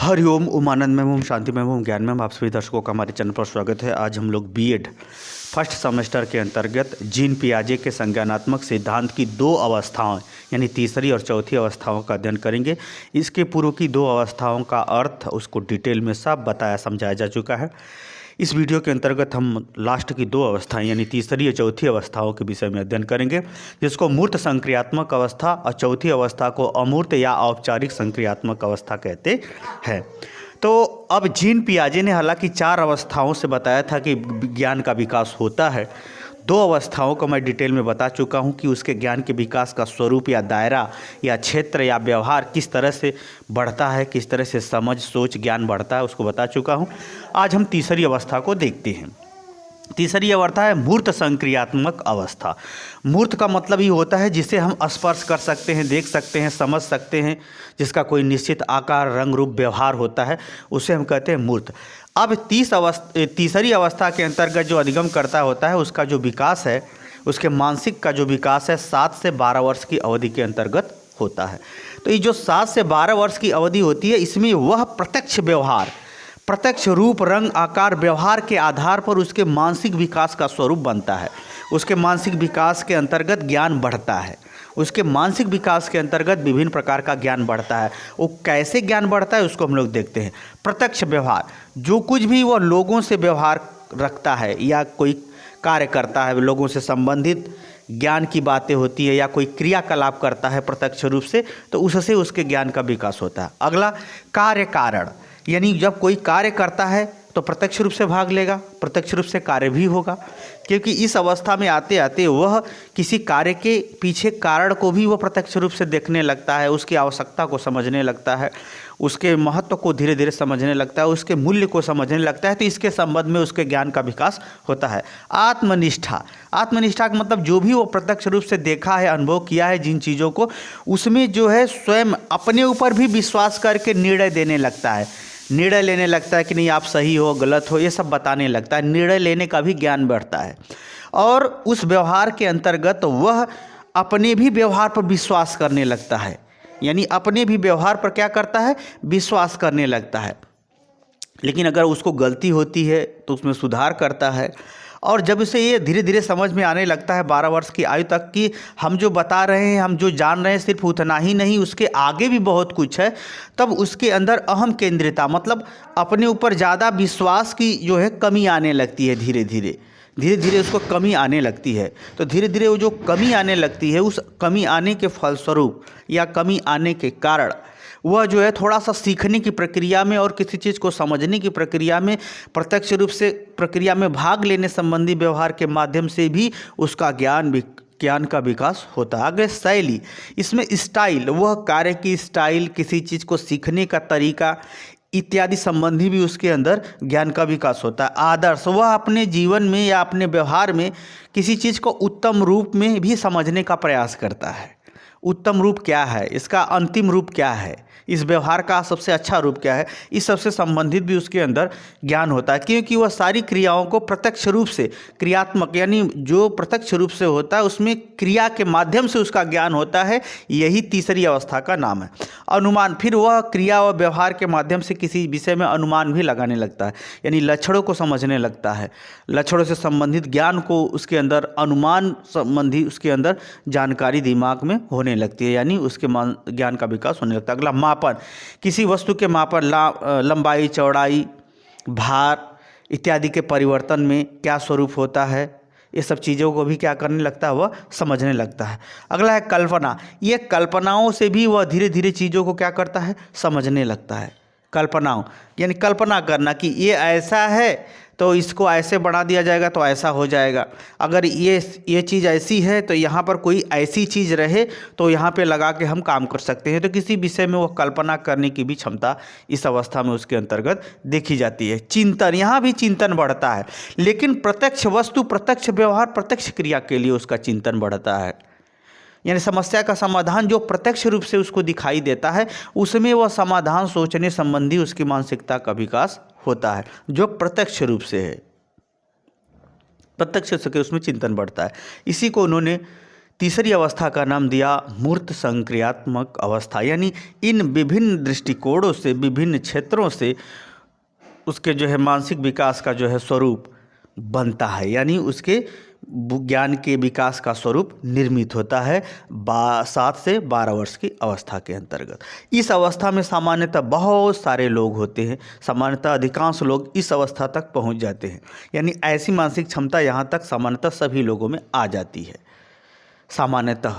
हरिओम उमानंद में ओम शांति में ओम ज्ञान में आप सभी दर्शकों का हमारे चैनल पर स्वागत है। आज हम लोग बीएड फर्स्ट सेमेस्टर के अंतर्गत जीन पियाजे के संज्ञानात्मक सिद्धांत की दो अवस्थाओं यानी तीसरी और चौथी अवस्थाओं का अध्ययन करेंगे। इसके पूर्व की दो अवस्थाओं का अर्थ उसको डिटेल में सब बताया समझाया जा चुका है। इस वीडियो के अंतर्गत हम लास्ट की दो अवस्थाएं यानी तीसरी और चौथी अवस्थाओं के विषय में अध्ययन करेंगे, जिसको मूर्त संक्रियात्मक अवस्था और चौथी अवस्था को अमूर्त या औपचारिक संक्रियात्मक अवस्था कहते हैं। तो अब जीन पियाजे ने हालांकि चार अवस्थाओं से बताया था कि ज्ञान का विकास होता है। दो अवस्थाओं को मैं डिटेल में बता चुका हूं कि उसके ज्ञान के विकास का स्वरूप या दायरा या क्षेत्र या व्यवहार किस तरह से बढ़ता है, किस तरह से समझ सोच ज्ञान बढ़ता है, उसको बता चुका हूं। आज हम तीसरी अवस्था को देखते हैं। तीसरी अवस्था है मूर्त संक्रियात्मक अवस्था। मूर्त का मतलब ही होता है जिसे हम स्पर्श कर सकते हैं, देख सकते हैं, समझ सकते हैं, जिसका कोई निश्चित आकार रंग रूप व्यवहार होता है, उसे हम कहते हैं मूर्त। अब तीसरी अवस्था के अंतर्गत जो अधिगम करता होता है उसका जो विकास है, उसके मानसिक का जो विकास है 7 से 12 वर्ष की अवधि के अंतर्गत होता है। तो ये जो 7 से 12 वर्ष की अवधि होती है, इसमें वह प्रत्यक्ष व्यवहार, प्रत्यक्ष रूप रंग आकार व्यवहार के आधार पर उसके मानसिक विकास का स्वरूप बनता है। उसके मानसिक विकास के अंतर्गत ज्ञान बढ़ता है। उसके मानसिक विकास के अंतर्गत विभिन्न प्रकार का ज्ञान बढ़ता है। वो कैसे ज्ञान बढ़ता है उसको हम लोग देखते हैं। प्रत्यक्ष व्यवहार, जो कुछ भी वो लोगों से व्यवहार रखता है या कोई कार्य करता है, लोगों से संबंधित ज्ञान की बातें होती है या कोई क्रियाकलाप करता है प्रत्यक्ष रूप से, तो उससे उसके ज्ञान का विकास होता है। अगला कार्य कारण, यानी जब कोई कार्य करता है तो प्रत्यक्ष रूप से भाग लेगा, प्रत्यक्ष रूप से कार्य भी होगा, क्योंकि इस अवस्था में आते आते वह किसी कार्य के पीछे कारण को भी वह प्रत्यक्ष रूप से देखने लगता है, उसकी आवश्यकता को समझने लगता है, उसके महत्व को धीरे धीरे समझने लगता है, उसके मूल्य को समझने लगता है। तो इसके संबंध में उसके ज्ञान का विकास होता है। आत्मनिष्ठा, आत्मनिष्ठा का मतलब जो भी वो प्रत्यक्ष रूप से देखा है, अनुभव किया है जिन चीज़ों को, उसमें जो है स्वयं अपने ऊपर भी विश्वास करके निर्णय देने लगता है, निर्णय लेने लगता है कि नहीं आप सही हो गलत हो, ये सब बताने लगता है। निर्णय लेने का भी ज्ञान बढ़ता है। और उस व्यवहार के अंतर्गत वह अपने भी व्यवहार पर विश्वास करने लगता है, यानी अपने भी व्यवहार पर क्या करता है, विश्वास करने लगता है। लेकिन अगर उसको गलती होती है तो उसमें सुधार करता है। और जब उसे ये धीरे धीरे समझ में आने लगता है 12 वर्ष की आयु तक कि हम जो बता रहे हैं, हम जो जान रहे हैं, सिर्फ उतना ही नहीं, उसके आगे भी बहुत कुछ है, तब उसके अंदर अहम केंद्रिता मतलब अपने ऊपर ज़्यादा विश्वास की जो है कमी आने लगती है। धीरे धीरे उसको कमी आने लगती है। तो धीरे धीरे वो जो कमी आने लगती है, उस कमी आने के फलस्वरूप या कमी आने के कारण वह जो है थोड़ा सा सीखने की प्रक्रिया में और किसी चीज़ को समझने की प्रक्रिया में, प्रत्यक्ष रूप से प्रक्रिया में भाग लेने संबंधी व्यवहार के माध्यम से भी उसका ज्ञान का विकास होता है। आगे शैली, इसमें स्टाइल, वह कार्य की स्टाइल, किसी चीज़ को सीखने का तरीका इत्यादि संबंधी भी उसके अंदर ज्ञान का विकास होता है। आदर्श, वह अपने जीवन में या अपने व्यवहार में किसी चीज़ को उत्तम रूप में भी समझने का प्रयास करता है। उत्तम रूप क्या है, इसका अंतिम रूप क्या है, इस व्यवहार का सबसे अच्छा रूप क्या है, इस सबसे संबंधित भी उसके अंदर ज्ञान होता है। क्योंकि वह सारी क्रियाओं को प्रत्यक्ष रूप से क्रियात्मक, यानी जो प्रत्यक्ष रूप से होता है उसमें क्रिया के माध्यम से उसका ज्ञान होता है। यही तीसरी अवस्था का नाम है। अनुमान, फिर वह क्रिया और व्यवहार के माध्यम से किसी विषय में अनुमान भी लगाने लगता है, यानी लक्षणों को समझने लगता है। लक्षणों से संबंधित ज्ञान को उसके अंदर, अनुमान संबंधी उसके अंदर जानकारी दिमाग में होने लगती है, यानी उसके ज्ञान का विकास होने लगता है। अगला मापन, किसी वस्तु के मापन, लंबाई चौड़ाई भार इत्यादि के परिवर्तन में क्या स्वरूप होता है, ये सब चीज़ों को भी क्या करने लगता है, वह समझने लगता है। अगला है कल्पना, ये कल्पनाओं से भी वह धीरे धीरे चीज़ों को क्या करता है, समझने लगता है। कल्पनाओं यानी कल्पना करना कि ये ऐसा है तो इसको ऐसे बढ़ा दिया जाएगा तो ऐसा हो जाएगा, अगर ये चीज़ ऐसी है तो यहाँ पर कोई ऐसी चीज़ रहे तो यहाँ पे लगा के हम काम कर सकते हैं। तो किसी विषय में वो कल्पना करने की भी क्षमता इस अवस्था में उसके अंतर्गत देखी जाती है। चिंतन, यहाँ भी चिंतन बढ़ता है, लेकिन प्रत्यक्ष वस्तु, प्रत्यक्ष व्यवहार, प्रत्यक्ष क्रिया के लिए उसका चिंतन बढ़ता है। यानी समस्या का समाधान जो प्रत्यक्ष रूप से उसको दिखाई देता है, उसमें वह समाधान सोचने संबंधी उसकी मानसिकता का विकास होता है, जो प्रत्यक्ष रूप से है, प्रत्यक्ष से उसमें चिंतन बढ़ता है। इसी को उन्होंने तीसरी अवस्था का नाम दिया मूर्त संक्रियात्मक अवस्था, यानी इन विभिन्न दृष्टिकोणों से, विभिन्न क्षेत्रों से उसके जो है मानसिक विकास का जो है स्वरूप बनता है, यानी उसके ज्ञान के विकास का स्वरूप निर्मित होता है 7 से 12 वर्ष की अवस्था के अंतर्गत। इस अवस्था में सामान्यतः बहुत सारे लोग होते हैं, सामान्यतः अधिकांश लोग इस अवस्था तक पहुंच जाते हैं, यानी ऐसी मानसिक क्षमता यहाँ तक सामान्यतः सभी लोगों में आ जाती है सामान्यतः।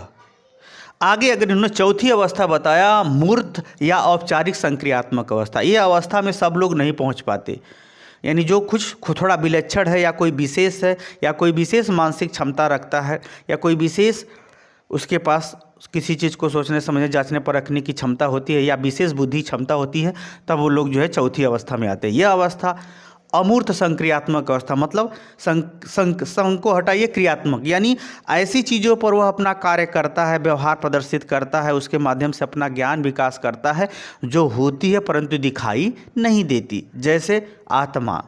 आगे अगर इन्होंने चौथी अवस्था बताया मूर्त या औपचारिक संक्रियात्मक अवस्था, ये अवस्था में सब लोग नहीं पहुंच पाते, यानी जो कुछ थोड़ा विलक्षण है या कोई विशेष है या कोई विशेष मानसिक क्षमता रखता है या कोई विशेष उसके पास किसी चीज़ को सोचने समझने जांचने परखने की क्षमता होती है या विशेष बुद्धि क्षमता होती है, तब वो लोग जो है चौथी अवस्था में आते हैं। यह अवस्था अमूर्त संक्रियात्मक अवस्था, मतलब संग को हटाइए, क्रियात्मक, यानी ऐसी चीज़ों पर वह अपना कार्य करता है, व्यवहार प्रदर्शित करता है, उसके माध्यम से अपना ज्ञान विकास करता है, जो होती है परंतु दिखाई नहीं देती, जैसे आत्मा,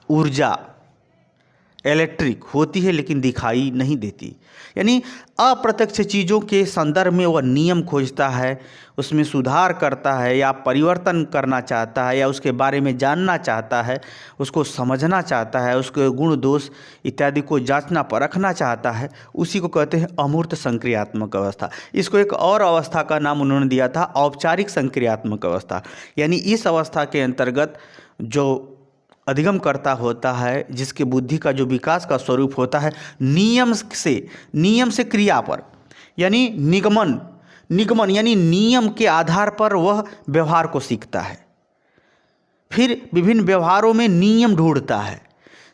ऊर्जा, इलेक्ट्रिक होती है लेकिन दिखाई नहीं देती। यानी अप्रत्यक्ष चीज़ों के संदर्भ में वह नियम खोजता है, उसमें सुधार करता है या परिवर्तन करना चाहता है या उसके बारे में जानना चाहता है, उसको समझना चाहता है, उसके गुण दोष इत्यादि को जांचना परखना चाहता है, उसी को कहते हैं अमूर्त संक्रियात्मक अवस्था। इसको एक और अवस्था का नाम उन्होंने दिया था औपचारिक संक्रियात्मक अवस्था, यानी इस अवस्था के अंतर्गत जो अधिगम करता होता है, जिसके बुद्धि का जो विकास का स्वरूप होता है नियम से क्रिया पर, यानी निगमन यानी नियम के आधार पर वह व्यवहार को सीखता है, फिर विभिन्न व्यवहारों में नियम ढूंढता है,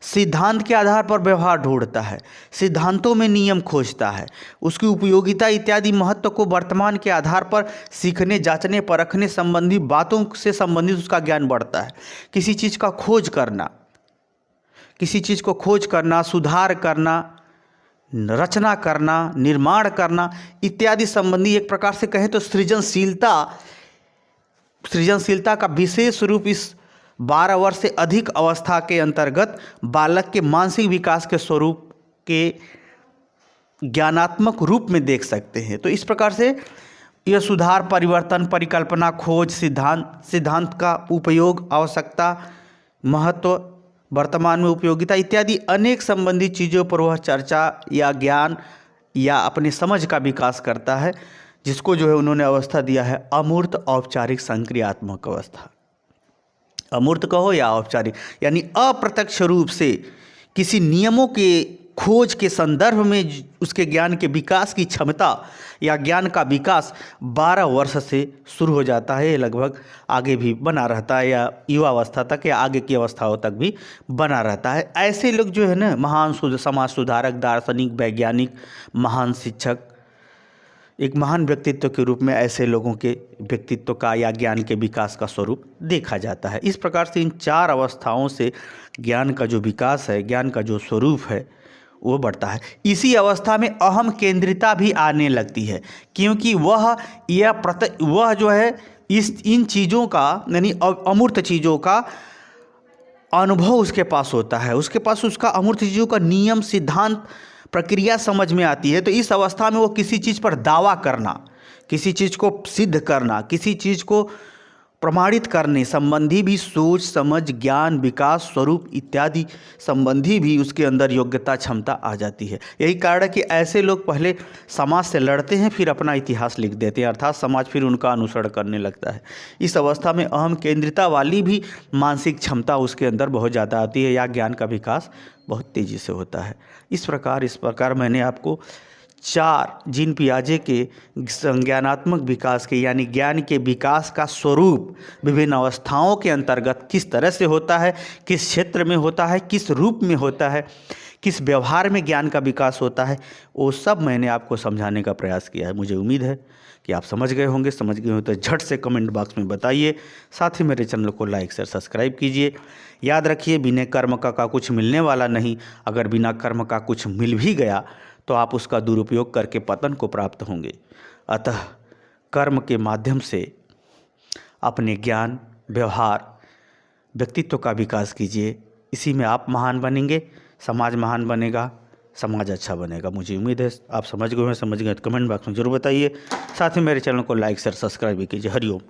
सिद्धांत के आधार पर व्यवहार ढूंढता है, सिद्धांतों में नियम खोजता है, उसकी उपयोगिता इत्यादि महत्व को वर्तमान के आधार पर सीखने, जांचने, परखने संबंधी बातों से संबंधित उसका ज्ञान बढ़ता है। किसी चीज़ का खोज करना, किसी चीज़ को खोज करना, सुधार करना, रचना करना, निर्माण करना इत्यादि संबंधी एक प्रकार से कहें तो सृजनशीलता का विशेष रूप इस 12 वर्ष से अधिक अवस्था के अंतर्गत बालक के मानसिक विकास के स्वरूप के ज्ञानात्मक रूप में देख सकते हैं। तो इस प्रकार से यह सुधार, परिवर्तन, परिकल्पना, खोज, सिद्धांत का उपयोग, आवश्यकता, महत्व, वर्तमान में उपयोगिता इत्यादि अनेक संबंधित चीज़ों पर वह चर्चा या ज्ञान या अपनी समझ का विकास करता है, जिसको जो है उन्होंने अवस्था दिया है अमूर्त औपचारिक संक्रियात्मक अवस्था। अमूर्त कहो या औपचारिक, यानी अप्रत्यक्ष रूप से किसी नियमों के खोज के संदर्भ में उसके ज्ञान के विकास की क्षमता या ज्ञान का विकास 12 वर्ष से शुरू हो जाता है, लगभग आगे भी बना रहता है या युवा अवस्था तक या आगे की अवस्थाओं तक भी बना रहता है। ऐसे लोग जो है ना महान समाज सुधारक, दार्शनिक, वैज्ञानिक, महान शिक्षक, एक महान व्यक्तित्व के रूप में ऐसे लोगों के व्यक्तित्व का या ज्ञान के विकास का स्वरूप देखा जाता है। इस प्रकार से इन 4 अवस्थाओं से ज्ञान का जो विकास है, ज्ञान का जो स्वरूप है वो बढ़ता है। इसी अवस्था में अहम केंद्रिता भी आने लगती है, क्योंकि वह जो है इन चीज़ों का यानी अमूर्त चीज़ों का अनुभव उसके पास होता है, उसके पास उसका अमूर्त चीज़ों का नियम, सिद्धांत, प्रक्रिया समझ में आती है। तो इस अवस्था में वो किसी चीज़ पर दावा करना, किसी चीज़ को सिद्ध करना, किसी चीज़ को प्रमाणित करने संबंधी भी सोच, समझ, ज्ञान, विकास, स्वरूप इत्यादि संबंधी भी उसके अंदर योग्यता, क्षमता आ जाती है। यही कारण है कि ऐसे लोग पहले समाज से लड़ते हैं, फिर अपना इतिहास लिख देते हैं, अर्थात समाज फिर उनका अनुसरण करने लगता है। इस अवस्था में अहम केंद्रिता वाली भी मानसिक क्षमता उसके अंदर बहुत ज़्यादा आती है या ज्ञान का विकास बहुत तेज़ी से होता है। इस प्रकार मैंने आपको 4 जीन पियाजे के संज्ञानात्मक विकास के यानी ज्ञान के विकास का स्वरूप विभिन्न अवस्थाओं के अंतर्गत किस तरह से होता है, किस क्षेत्र में होता है, किस रूप में होता है, किस व्यवहार में ज्ञान का विकास होता है, वो सब मैंने आपको समझाने का प्रयास किया है। मुझे उम्मीद है कि आप समझ गए होंगे। समझ गए हो तो झट से कमेंट बॉक्स में बताइए। साथ ही मेरे चैनल को लाइक शेयर सब्सक्राइब कीजिए। याद रखिए, बिना कर्म का कुछ मिलने वाला नहीं। अगर बिना कर्म का कुछ मिल भी गया तो आप उसका दुरुपयोग करके पतन को प्राप्त होंगे। अतः कर्म के माध्यम से अपने ज्ञान, व्यवहार, व्यक्तित्व का विकास कीजिए। इसी में आप महान बनेंगे, समाज महान बनेगा, समाज अच्छा बनेगा। मुझे उम्मीद है आप समझ गए हैं, समझ गए तो कमेंट बॉक्स में जरूर बताइए। साथ ही मेरे चैनल को लाइक शेयर सब्सक्राइब भी कीजिए। हरिओम।